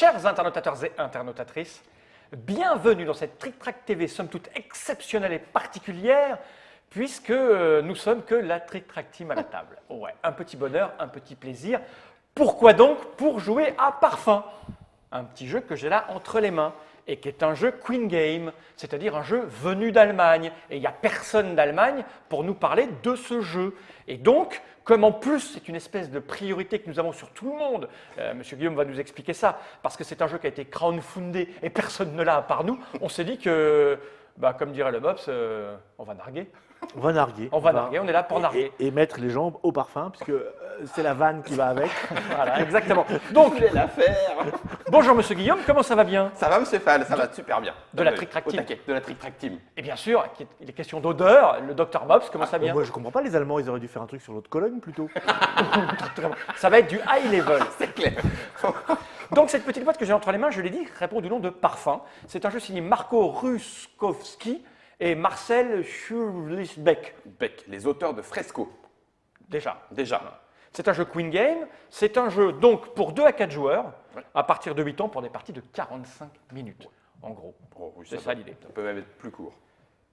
Chers internautateurs et internautatrices, bienvenue dans cette Trick Track TV, somme toute exceptionnelle et particulière, puisque nous sommes que la Trick Track Team à la table. Ouais, un petit bonheur, un petit plaisir. Pourquoi donc? Pour jouer à Parfum, un petit jeu que j'ai là entre les mains et qui est un jeu Queen Game, c'est-à-dire un jeu venu d'Allemagne. Et il n'y a personne d'Allemagne pour nous parler de ce jeu. Et donc, comme en plus c'est une espèce de priorité que nous avons sur tout le monde, Monsieur Guillaume va nous expliquer ça, parce que c'est un jeu qui a été crowdfundé et personne ne l'a à part nous, on s'est dit que, comme dirait le Bobs, on va narguer. On va narguer. On va narguer, on est là pour narguer. Et mettre les jambes au parfum, puisque c'est la vanne qui va avec. Voilà, exactement. Donc, l'affaire. Bonjour Monsieur Guillaume, comment ça va bien? Ça va, Monsieur Fall, ça va super bien. De la Trick Track Team. De la Trick Track Team. Et bien sûr, il est question d'odeur, le Dr Bobs, comment ça vient? Moi, je comprends pas, les Allemands, ils auraient dû faire un truc sur l'autre Cologne plutôt. Ça va être du high level. C'est clair. Donc cette petite boîte que j'ai entre les mains, je l'ai dit, répond du nom de Parfum. C'est un jeu signé Marco Ruskowski et Marcel Schurlisbeck. Beck, les auteurs de Fresco. Déjà. C'est C'est un jeu Queen Game. C'est un jeu donc pour 2 à 4 joueurs, Ouais. à partir de 8 ans pour des parties de 45 minutes, en gros. Oh, oui, C'est ça l'idée. Ça peut même être plus court.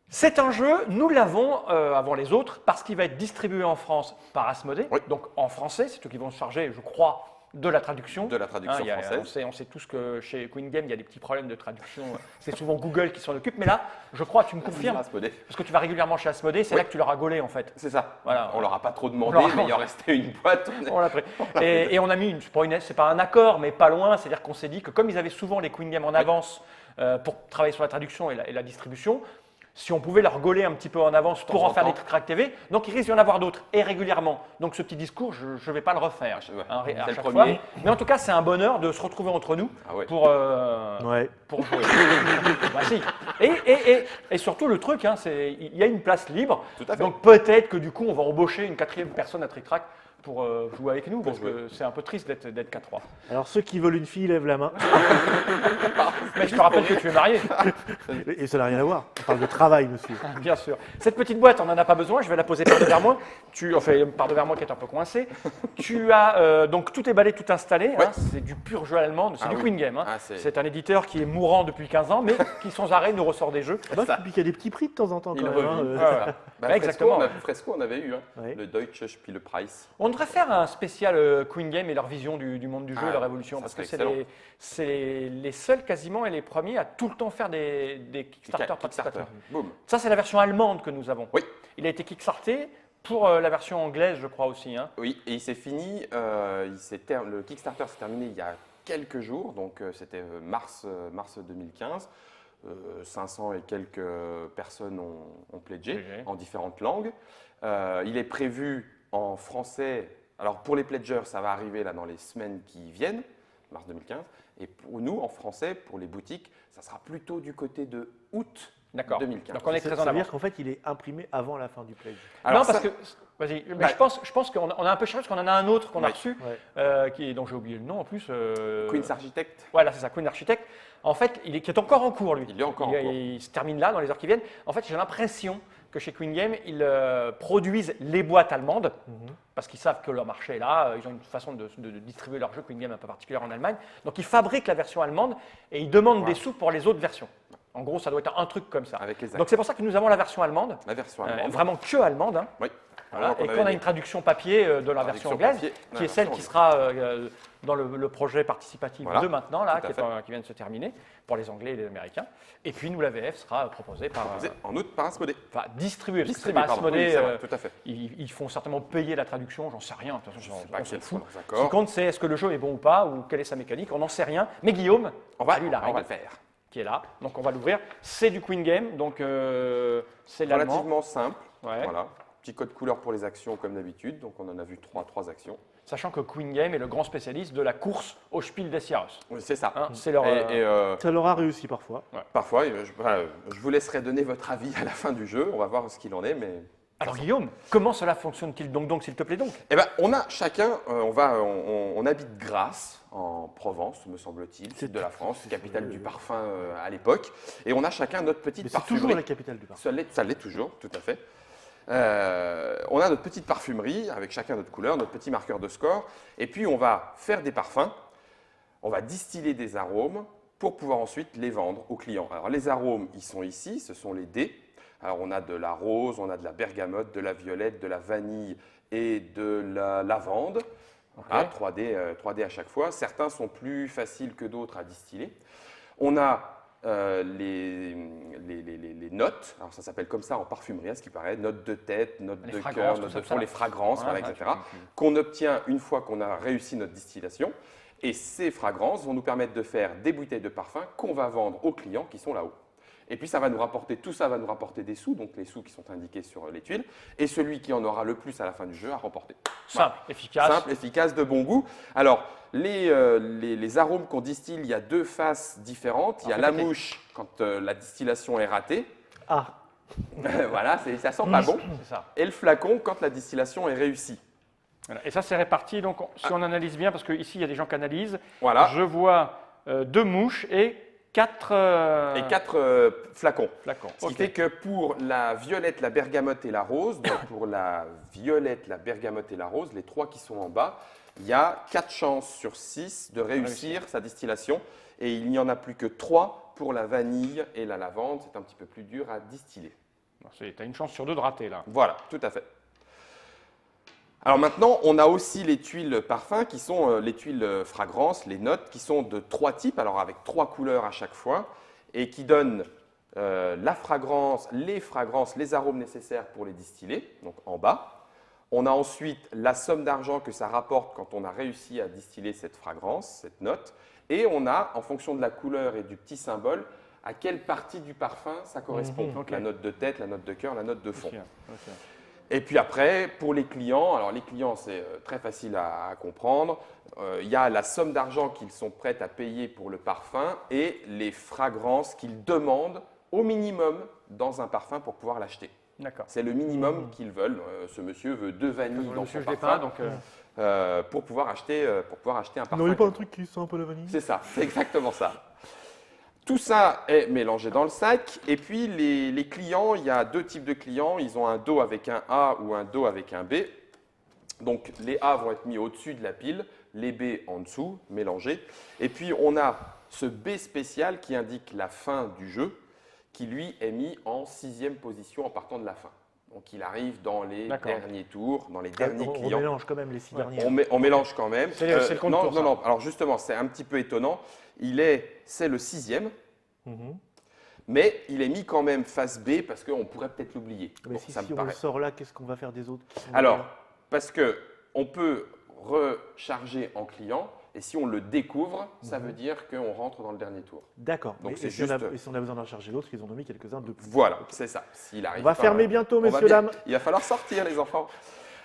C'est un jeu, nous l'avons avant les autres, parce qu'il va être distribué en France par Asmodée, Oui. donc en français, c'est eux qui vont se charger, je crois, de la traduction. De la traduction Hein, française. on sait tous que chez Queen Game, il y a des petits problèmes de traduction. C'est souvent Google qui s'en occupe, mais là, je crois, tu me confirmes, Asmodée. parce que tu vas régulièrement chez Asmodée, c'est Oui. là que tu leur as gaulé en fait. C'est ça. Voilà. On leur a pas trop On demandé, leur a- mais il en restait une boîte. On l'a pris. Et on a mis, c'est pas un accord, mais pas loin, c'est-à-dire qu'on s'est dit que comme ils avaient souvent les Queen Game en avance pour travailler sur la traduction et la distribution, si on pouvait leur gauler un petit peu en avance pour en faire des Trick Track TV, donc il risque d'y en avoir d'autres, et régulièrement. Donc ce petit discours, je ne vais pas le refaire Ouais, à c'est le chaque premier. fois. Mais en tout cas, c'est un bonheur de se retrouver entre nous Ah ouais. pour Ouais. jouer. Bah, si. Et surtout, le truc, il y a une place libre. Tout à fait. Donc peut-être que du coup, on va embaucher une 4e personne à Trick Track pour jouer avec nous, parce jouer. que c'est un peu triste d'être qu'à 3. Alors, ceux qui veulent une fille, lèvent la main. Mais je te rappelle que tu es marié, Et ça n'a rien à voir. On parle de travail, monsieur. bien sûr. Cette petite boîte, on n'en a pas besoin, je vais la poser par devers moi. Par devers moi qui est un peu coincé. Tu as donc tout emballé, tout installé. Ouais. Hein, c'est du pur jeu allemand, c'est Ah du oui. Queen Game. Hein. Ah, c'est- C'est un éditeur qui est mourant depuis 15 ans, mais qui sans arrêt nous ressort des jeux. Ah bah, ça. puis qu'il y a des petits prix de temps en temps, quand Il même. revit. Voilà. Bah, Ouais, exactement. Fresco, on avait eu. Hein. Ouais. Le Deutsche Spielepreis. On devrait faire un spécial Queen Game et leur vision du monde du jeu, Ah, leur évolution, ça parce que serait c'est les seuls quasiment et les premiers à tout le temps faire des Kickstarter Kickstarter. participateurs. Boum. Ça, c'est la version allemande que nous avons. Oui. Il a été kickstarté pour la version anglaise, je crois aussi. Hein. Oui, et il s'est fini, le Kickstarter s'est terminé il y a quelques jours, donc c'était mars 2015. 500 et quelques personnes ont pledgé Pledgé. en différentes langues. Il est prévu en français, alors pour les pledgers, ça va arriver là dans les semaines qui viennent, mars 2015, et pour nous, en français, pour les boutiques, ça sera plutôt du côté de août D'accord. 2015. Donc on est Ça très en veut dire avance. qu'en fait, il est imprimé avant la fin du pledge. Alors non, parce ça- que. Vas-y, mais Bah, je pense qu'on a un peu cherché, parce qu'on en a un autre qu'on a Oui. reçu, Ouais. dont j'ai oublié le nom en plus. Queen's Architect, Voilà, c'est ça, Queen Architect. En fait, qui est encore en cours, lui. il est encore en cours. Il se termine là, dans les heures qui viennent. En fait, j'ai l'impression que chez Queen Game, ils produisent les boîtes allemandes, parce qu'ils savent que leur marché est là. Ils ont une façon de distribuer leurs jeux Queen Game un peu particulière en Allemagne. Donc, ils fabriquent la version allemande et ils demandent Voilà. des sous pour les autres versions. En gros, ça doit être un truc comme ça. Avec les Donc, c'est pour ça que nous avons la version allemande, la version allemande. vraiment que allemande. Hein. Oui. Voilà, Alors et qu'on a une traduction papier de la version Traduction anglaise, papier, qui la est celle version qui sera dans le projet participatif Voilà, de maintenant, là, tout à qui vient de se terminer, pour les Anglais et les Américains. Et puis nous, la VF sera proposée par, en août par Asmodée. enfin distribuée, parce que c'est Distribué, pas pardon. Asmodée, Oui, c'est vrai, tout à fait. ils font certainement payer la traduction, j'en sais rien, de toute façon, Je sais pas on s'en quels fout. sont leurs Ce accords. qui compte, c'est est-ce que le jeu est bon ou pas, ou quelle est sa mécanique, on n'en sait rien. Mais Guillaume, On va lui, la le règle, faire. qui est là, donc on va l'ouvrir. C'est du Queen Game, donc c'est l'allemand. Relativement simple. Ouais. Voilà. Petit code couleur pour les actions comme d'habitude. Donc on en a vu trois actions. Sachant que Queen Game est le grand spécialiste de la course au Spiel des Jahres. Oui, c'est ça. Hein, c'est leur, Ça leur a réussi parfois. Parfois, je vous laisserai donner votre avis à la fin du jeu. On va voir ce qu'il en est, mais. Alors Guillaume, comment cela fonctionne-t-il donc, s'il te plaît donc? Eh ben, on a chacun, on habite Grasse en Provence, me semble-t-il, sud de la France, capitale du parfum à l'époque, et on a chacun notre petite Mais c'est parfumerie. toujours la capitale du parfum. Ça l'est toujours, tout à fait. On a notre petite parfumerie avec chacun notre couleur, notre petit marqueur de score, et puis on va faire des parfums on va distiller des arômes pour pouvoir ensuite les vendre aux clients. Alors les arômes, ils sont ici, ce sont les dés. Alors on a de la rose, on a de la bergamote, de la violette, de la vanille et de la lavande. Voilà, 3D à chaque fois. Certains sont plus faciles que d'autres à distiller. On a les notes, alors ça s'appelle comme ça en parfumerie, à ce qui paraît, notes de tête, notes de cœur, notes de fond, les fragrances, voilà, etc., qu'on obtient une fois qu'on a réussi notre distillation. Et ces fragrances vont nous permettre de faire des bouteilles de parfum qu'on va vendre aux clients qui sont là-haut. Et puis ça va nous rapporter, tout ça va nous rapporter des sous, donc les sous qui sont indiqués sur les tuiles, et celui qui en aura le plus à la fin du jeu a remporté. Simple, efficace. Simple, efficace, de bon goût. Alors, les arômes qu'on distille, il y a deux faces différentes. Il y a la mouche quand la distillation est ratée. Ah, Voilà, ça sent pas bon. C'est ça. Et le flacon quand la distillation est réussie. Voilà. Et ça, c'est réparti, donc si on analyse bien, parce qu'ici, il y a des gens qui analysent, Voilà. je vois 2 mouches et 4 Et 4 flacons. flacons. Ce qui Ok. fait que pour la violette, la bergamote et la rose, donc pour la violette, la bergamote et la rose, les 3 qui sont en bas, il y a 4 chances sur 6 de réussir sa distillation. Et il n'y en a plus que 3 pour la vanille et la lavande. C'est un petit peu plus dur à distiller. Tu as une chance sur 2 de rater, là. Voilà, tout à fait. Alors maintenant, on a aussi les tuiles parfums qui sont les tuiles fragrances, les notes, qui sont de 3 types, alors avec 3 couleurs à chaque fois, et qui donnent la fragrance, les arômes nécessaires pour les distiller, donc en bas. On a ensuite la somme d'argent que ça rapporte quand on a réussi à distiller cette fragrance, cette note, et on a, en fonction de la couleur et du petit symbole, à quelle partie du parfum ça correspond. ok. La note de tête, la note de cœur, la note de fond. Ok. Et puis après, pour les clients, alors les clients, c'est très facile à comprendre. Il y a la somme d'argent qu'ils sont prêts à payer pour le parfum et les fragrances qu'ils demandent au minimum dans un parfum pour pouvoir l'acheter. D'accord. C'est le minimum qu'ils veulent. Ce monsieur veut 2 vanilles dans Monsieur, son je l'ai pas, parfum donc pour pouvoir acheter un parfum. vous n'auriez pas un truc qui sent un peu la vanille? C'est ça, c'est exactement ça. Tout ça est mélangé dans le sac. Et puis, les clients, il y a 2 types de clients. Ils ont un dos avec un A ou un dos avec un B. Donc, les A vont être mis au-dessus de la pile, les B en dessous, mélangés. Et puis, on a ce B spécial qui indique la fin du jeu, qui lui est mis en 6e position en partant de la fin. Donc, il arrive dans les derniers tours, dans les derniers On clients. mélange quand même les 6 derniers. On mélange quand même. C'est le compte non, tour, non, ça. non. Alors justement, c'est un petit peu étonnant. C'est le 6e, Mhm. mais il est mis quand même face B parce qu'on pourrait peut-être l'oublier. Mais Bon, si, ça me si on paraît. le sort là, qu'est-ce qu'on va faire des autres qui sont Alors, derrière? parce que on peut recharger en client, et si on le découvre, ça veut dire qu'on rentre dans le dernier tour. D'accord. Donc, Mais c'est et si on a- juste- et si on a besoin d'en recharger d'autres, ils en ont mis quelques-uns de plus. Voilà, Ok. c'est ça. S'il arrive On va pas, fermer bientôt, on va messieurs, bien. dames. Il va falloir sortir, les enfants.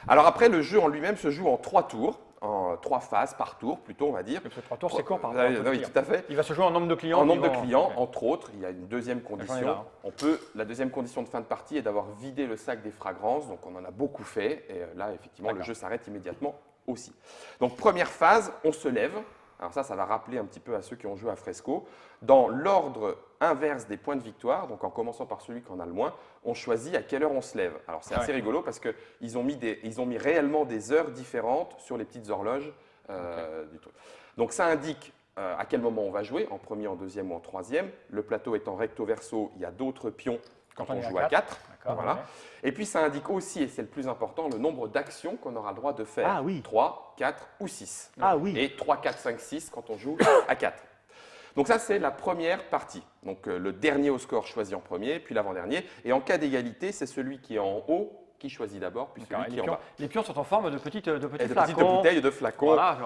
Alors après, le jeu en lui-même se joue en 3 tours, en 3 phases par tour, plutôt, on va dire. parce que 3 tours, c'est court par Ah rapport à oui, tout à fait. Il va se jouer en nombre de clients. En nombre de qui vont- clients, Ok. entre autres, il y a une deuxième J'en ai condition. là, hein. La deuxième condition de fin de partie est d'avoir vidé le sac des fragrances. Donc, on en a beaucoup fait. Et là, effectivement, le D'accord. jeu s'arrête immédiatement aussi. Donc, première phase, on se lève. Alors ça va rappeler un petit peu à ceux qui ont joué à Fresco. Dans l'ordre inverse des points de victoire, donc en commençant par celui qui en a le moins, on choisit à quelle heure on se lève. Alors, c'est assez rigolo parce qu'ils ont mis réellement des heures différentes sur les petites horloges du truc. Donc, ça indique à quel moment on va jouer, en premier, en deuxième ou en troisième. Le plateau étant recto-verso, il y a d'autres pions quand on joue à 4. D'accord, Voilà. ouais. Et puis, ça indique aussi, et c'est le plus important, le nombre d'actions qu'on aura le droit de faire. Ah oui. 3, 4 ou 6. Ah oui. Et 3, 4, 5, 6 quand on joue à 4. Donc ça, c'est la première partie. Donc le dernier au score choisit en premier, puis l'avant-dernier. Et en cas d'égalité, c'est celui qui est en haut qui choisit d'abord, puis D'accord. celui Et qui est en bas. les pions sont en forme de petites Et de petites flacons. bouteilles de flacons. Voilà,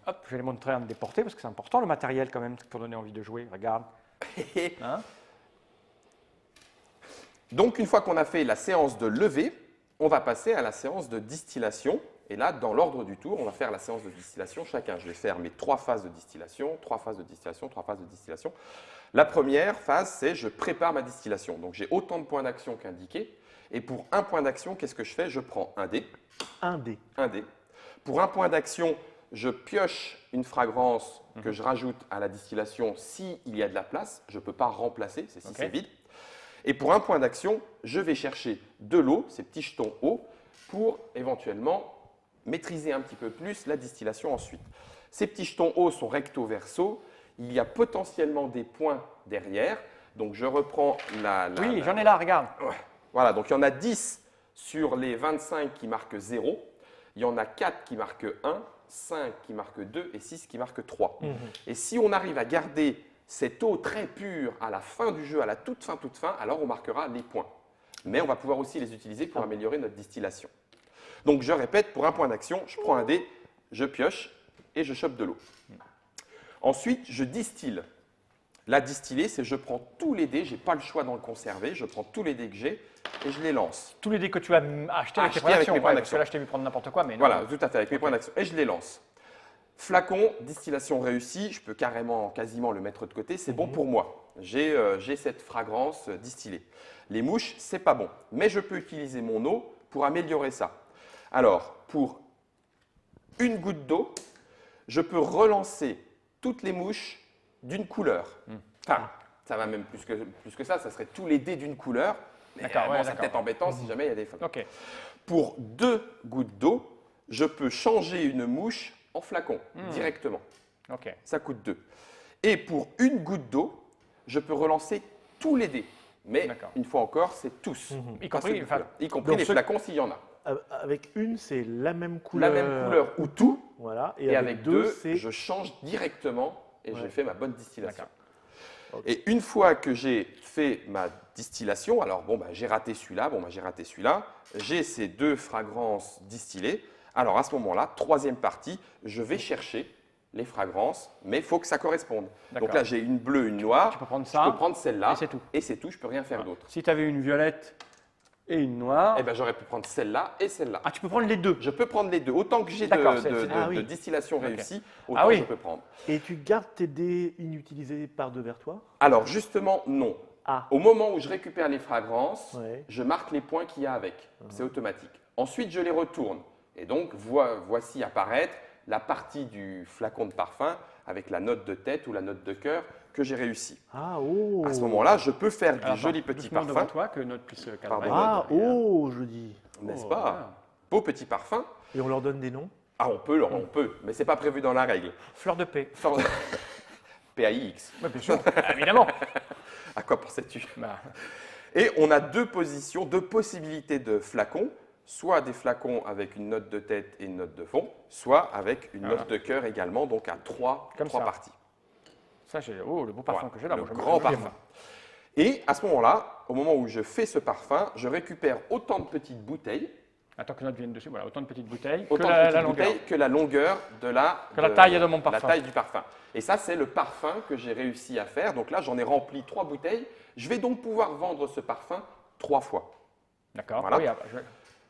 hop, je vais les montrer en déporter parce que c'est important le matériel quand même pour donner envie de jouer. Regarde. Hein. Donc, une fois qu'on a fait la séance de levée, on va passer à la séance de distillation. Et là, dans l'ordre du tour, on va faire la séance de distillation chacun. Je vais faire mes 3 phases de distillation, 3 phases de distillation, 3 phases de distillation. La première phase, c'est je prépare ma distillation. Donc, j'ai autant de points d'action qu'indiqué. Et pour un point d'action, qu'est-ce que je fais? Je prends un dé. Un dé. Un dé. Pour un point d'action, je pioche une fragrance que je rajoute à la distillation s'il y a de la place. Je ne peux pas remplacer, c'est si Ok. c'est vide. Et pour un point d'action, je vais chercher de l'eau, ces petits jetons eau, pour éventuellement maîtriser un petit peu plus la distillation ensuite. Ces petits jetons hauts sont recto verso. Il y a potentiellement des points derrière. Donc je reprends Oui, j'en ai là, regarde. Voilà, donc il y en a 10 sur les 25 qui marquent 0. Il y en a 4 qui marquent 1, 5 qui marquent 2 et 6 qui marquent 3. Et si on arrive à garder cette eau très pure à la fin du jeu, à la toute fin, alors on marquera les points. Mais on va pouvoir aussi les utiliser pour améliorer notre distillation. Donc je répète, pour un point d'action, je prends un dé, je pioche et je chope de l'eau. Ensuite, je distille. La distiller, c'est je prends tous les dés, je n'ai pas le choix d'en le conserver, je prends tous les dés que j'ai et je les lance. Tous les dés que tu as achetés avec tes points Achetés avec d'action. mes points Parce d'action. que là, je t'ai vu prendre n'importe quoi, mais non. Voilà, tout à fait, avec mes points d'action. Et je les lance. Flacon, distillation réussie, je peux quasiment le mettre de côté, c'est bon pour moi. J'ai cette fragrance distillée. Les mouches, c'est pas bon, mais je peux utiliser mon eau pour améliorer ça. Alors, pour une goutte d'eau, je peux relancer toutes les mouches d'une couleur. Enfin, ça va même plus que ça serait tous les dés d'une couleur. Mais D'accord, bon, ouais, c'est d'accord. peut-être embêtant si jamais il y a des flacons. Ok. Pour 2 gouttes d'eau, je peux changer une mouche en flacon directement. Ok. Ça coûte 2. Et pour une goutte d'eau, je peux relancer tous les dés. Mais D'accord. une fois encore, c'est tous. Y Pas compris- ceux de enfin, couleur. Y compris donc les ceux- flacons s'il y en a. Avec une, c'est la même couleur. La même couleur ou tout. Voilà. Et avec deux, c'est. je change directement et je Ouais. fais ma bonne distillation. D'accord. Et une fois que j'ai fait ma distillation, alors bon, j'ai raté celui-là, j'ai ces 2 fragrances distillées. Alors à ce moment-là, troisième partie, je vais chercher les fragrances, mais il faut que ça corresponde. D'accord. Donc là, j'ai une bleue, une noire. Tu peux prendre Je ça. peux prendre celle-là. et c'est tout. Et c'est tout, je peux rien faire d'autre. Si tu avais une violette et une noire. Eh ben, j'aurais pu prendre celle-là et celle-là. Ah, tu peux prendre les deux. Je peux prendre les deux. Autant que j'ai D'accord, de, c'est- de- c'est- de- ah oui. de distillation Ok. réussie, autant Ah oui. je peux prendre. Et tu gardes tes dés inutilisés par devers toi. Alors justement, non. Ah. Au moment où je récupère les fragrances, Ouais. je marque les points qu'il y a avec. C'est automatique. Ensuite, je les retourne. Et donc, voici apparaître la partie du flacon de parfum avec la note de tête ou la note de cœur que j'ai réussi. Ah, oh. À ce moment-là, je peux faire du Alors, joli attends, petit doucement devant parfum, toi, que notre puisse cadrer. Pardon. Ah, oh, je dis. n'est-ce Oh, pas? voilà. Beau petit parfum. Et on leur donne des noms. Ah, on peut, mais c'est pas prévu dans la règle. Fleur de paix. PAIX. Ouais, bien sûr, évidemment. À quoi pensais-tu? Bah, Et on a 2 positions, 2 possibilités de flacons, soit des flacons avec une note de tête et une note de fond, soit avec une note de cœur également, donc à 3 Comme ça. parties. ça, j'ai. Oh, le beau parfum Voilà, que j'ai là. le moi, j'aime grand bien. parfum. Et à ce moment-là, au moment où je fais ce parfum, je récupère autant de petites bouteilles, Attends que notre vienne dessus. Voilà, autant de petites bouteilles que autant de la petites longueur. bouteilles que la longueur de Que la taille de mon parfum. La taille du parfum. Et ça, c'est le parfum que j'ai réussi à faire. Donc là, j'en ai rempli 3 bouteilles. Je vais donc pouvoir vendre ce parfum 3 fois. D'accord. Voilà. Oui, ah,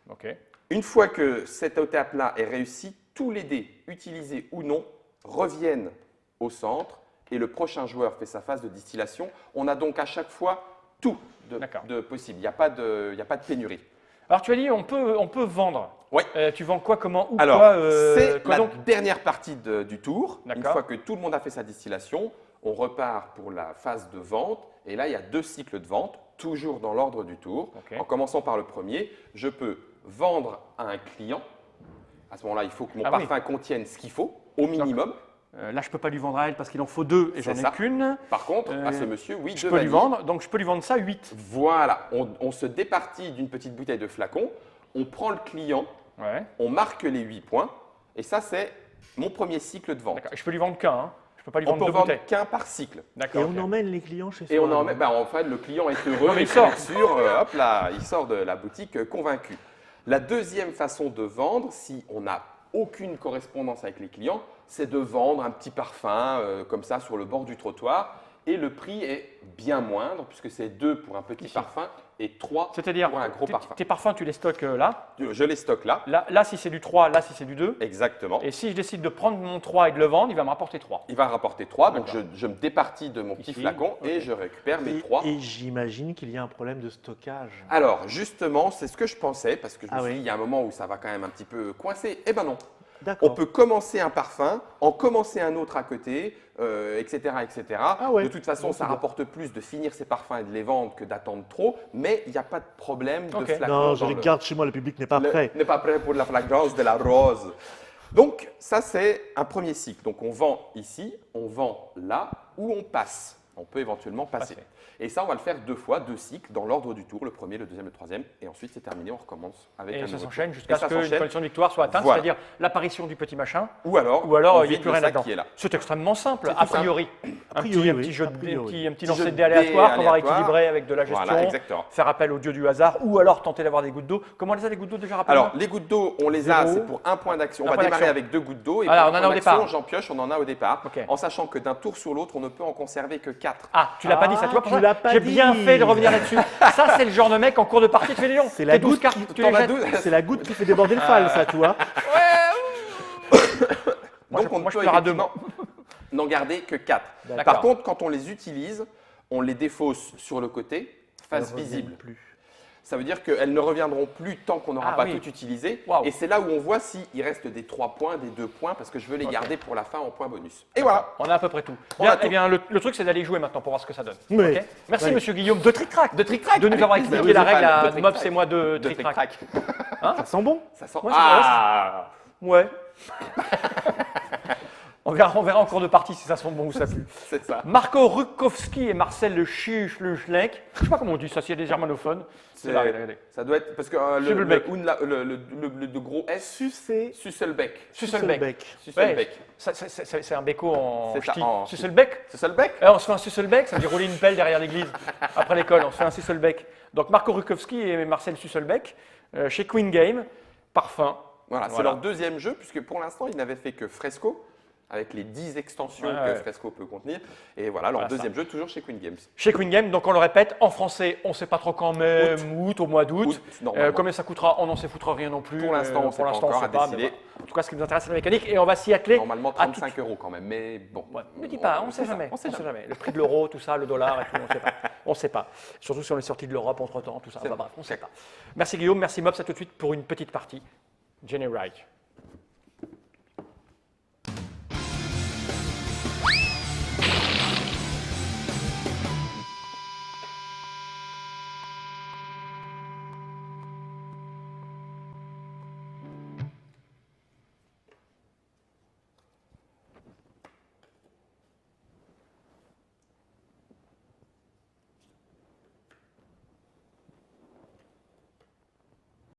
Ok. Une fois que cette étape-là est réussie, tous les dés, utilisés ou non, reviennent au centre et le prochain joueur fait sa phase de distillation. On a donc à chaque fois tout D'accord. de possible. Il n'y a pas de pénurie. Alors, tu as dit, on peut vendre. Oui. Tu vends quoi, comment, où, Alors, quoi c'est quoi la donc dernière partie du tour. Une D'accord. fois que tout le monde a fait sa distillation, on repart pour la phase de vente. Et là, il y a 2 cycles de vente, toujours dans l'ordre du tour. Ok. En commençant par le premier, je peux vendre à un client. À ce moment-là, il faut que mon Ah oui. parfum contienne ce qu'il faut, au minimum. Là, je ne peux pas lui vendre à elle parce qu'il en faut 2 et C'est j'en ai ça. qu'une. Par contre, à ce Euh, monsieur, oui, Je deux peux lui vanilles. vendre, donc je peux lui vendre ça 8. Voilà, on se départit d'une petite bouteille de flacon, on prend le client, Ouais. on marque les 8 points, et ça, c'est mon premier cycle de vente. D'accord. Et je peux lui vendre qu'un. Hein. Je peux pas lui On vendre peut 2 vendre bouteilles. qu'un par cycle. D'accord. Et ok. on emmène les clients chez soi. Et on en met, en fait, le client est heureux, Non, mais et il sort. bien sûr, hop là, il sort de la boutique convaincu. La deuxième façon de vendre, si on n'a aucune correspondance avec les clients, c'est de vendre un petit parfum comme ça sur le bord du trottoir. Et le prix est bien moindre, puisque c'est 2 pour un petit Ici. parfum et 3 C'est-à-dire, pour un gros tes- parfum. tes parfums, tu les stockes là. Je les stocke là. Là, si c'est du 3, là, si c'est du 2. Exactement. Et si je décide de prendre mon 3 et de le vendre, il va me rapporter 3. Il va rapporter 3, donc D'accord. je me départis de mon petit Ici, flacon et ok. je récupère mes Et, 3. et j'imagine qu'il y a un problème de stockage. Alors, justement, c'est ce que je pensais, parce que je me Ah suis oui. dit, il y a un moment où ça va quand même un petit peu coincer. Eh ben non. On D'accord. peut commencer un parfum, en commencer un autre à côté, etc., etc. Ah ouais. De toute façon, Bon, ça c'est bien. rapporte plus de finir ses parfums et de les vendre que d'attendre trop, mais il n'y a pas de problème de Ok. flacon. Non, je dans les le- garde chez moi, le public n'est pas prêt. N'est pas prêt pour la fragrance de la rose. Donc, ça, c'est un premier cycle. Donc, on vend ici, on vend là, ou on passe. On peut éventuellement passer. Passer. Et ça, on va le faire 2 fois, 2 cycles, dans l'ordre du tour, le premier, le deuxième, le troisième. Et ensuite, c'est terminé, on recommence avec Et un ça nouveau s'enchaîne tour. jusqu'à Et ce ça qu'une s'enchaîne. condition de victoire soit atteinte, Voilà. c'est-à-dire l'apparition du petit machin, Ou alors, ou on alors il n'y a vide plus le rien sac là-dedans. qui est là. C'est extrêmement simple, C'est tout a priori. Un petit, priori, un petit oui, jeu, a priori. un petit Petit lancer jeu de de dés dés aléatoire qu'on va aléatoire. rééquilibrer avec de la gestion, Voilà, exactement. faire appel au dieu du hasard, ou alors tenter d'avoir des gouttes d'eau. Comment on les a les gouttes d'eau déjà rappelle-moi? Alors, les gouttes d'eau, on les a, Zéro. c'est pour un point d'action. On Un va point démarrer d'action. avec 2 gouttes d'eau. Et Voilà, pour on en un a au point d'action, départ. j'en pioche, on en a au départ. Ok. En sachant que d'un tour sur l'autre, on ne peut en conserver que 4. Ah, tu l'as pas dit ça, tu vois, tu pour ça, l'as pas j'ai bien dit. fait de revenir là-dessus. Ça, c'est le genre de mec en cours de partie, tu fais des lions. C'est la Tes 12 goutte cartes, qui- tu les jettes. C'est la goutte qui fait déborder le fal, ça, tu vois. Moi, Donc, on moi, ne je peut pleure à deux effectivement n'en garder que 4. D'accord. Par contre, quand on les utilise, on les défausse sur le côté, face Elles reviennent visible. plus. Ça veut dire qu'elles ne reviendront plus tant qu'on n'aura Ah pas oui. tout utilisé. Waouh. Et c'est là où on voit s'il reste des 3 points, des 2 points, parce que je veux les Ok. garder pour la fin en points bonus. Et voilà. On a à peu près tout. On Bien, a tout. eh bien, le truc, c'est d'aller jouer maintenant pour voir ce que ça donne. Oui. Ok. Merci, Oui. monsieur Guillaume, de Trick Track. De Trick Track. De nous avoir Avec expliqué plaisir. la règle à De Trick Mobs Track. et moi de De Trick Trick Track. Track. Ça sent bon. Ça sent. Ouais, c'est Ah Ouais. On verra en cours de partie si ça sent bon ou ça pue. C'est ça. Marco Rukowski et Marcel Le Schlenk. Je sais pas comment on dit ça, s'il y a des germanophones. C'est là, regardez. Ça doit être parce que Schubelbeck. le gros S. Sucé. Susselbeck. Susselbeck. Susselbeck. Ouais, c'est un béco en C'est ça, ch'ti. en- Susselbeck. Susselbeck. On se fait un Susselbeck, ça veut dire rouler une pelle derrière l'église après l'école. On se fait un Susselbeck. Donc Marco Rukowski et Marcel Susselbeck chez Queen Game, parfum. Voilà, c'est Voilà. leur deuxième jeu, puisque pour l'instant, ils n'avaient fait que Fresco, avec les 10 extensions Ouais, que ouais. Fresco peut contenir. Et voilà, leur Voilà deuxième jeu, toujours chez Queen Games. Chez Queen Game, donc on le répète, en français, on ne sait pas trop quand même, août, au mois d'août. Août, normalement. Combien ça coûtera, on n'en sait foutra rien non plus. Pour l'instant, on ne sait pas encore, à mais décider. voilà. En tout cas, ce qui nous intéresse, c'est la mécanique et on va s'y atteler. Normalement, à 35 € quand même, mais bon. Ouais, ne dis pas, on ne sait jamais. On sait jamais. Le prix de l'euro, tout ça, le dollar et tout, on ne sait pas. On ne sait pas. Surtout si on est sorti de l'Europe entre temps, tout ça. C'est Enfin, vrai. bref, on ne sait pas. Merci Guillaume, merci Mobs, à tout de suite pour une petite partie. Jenny Wright.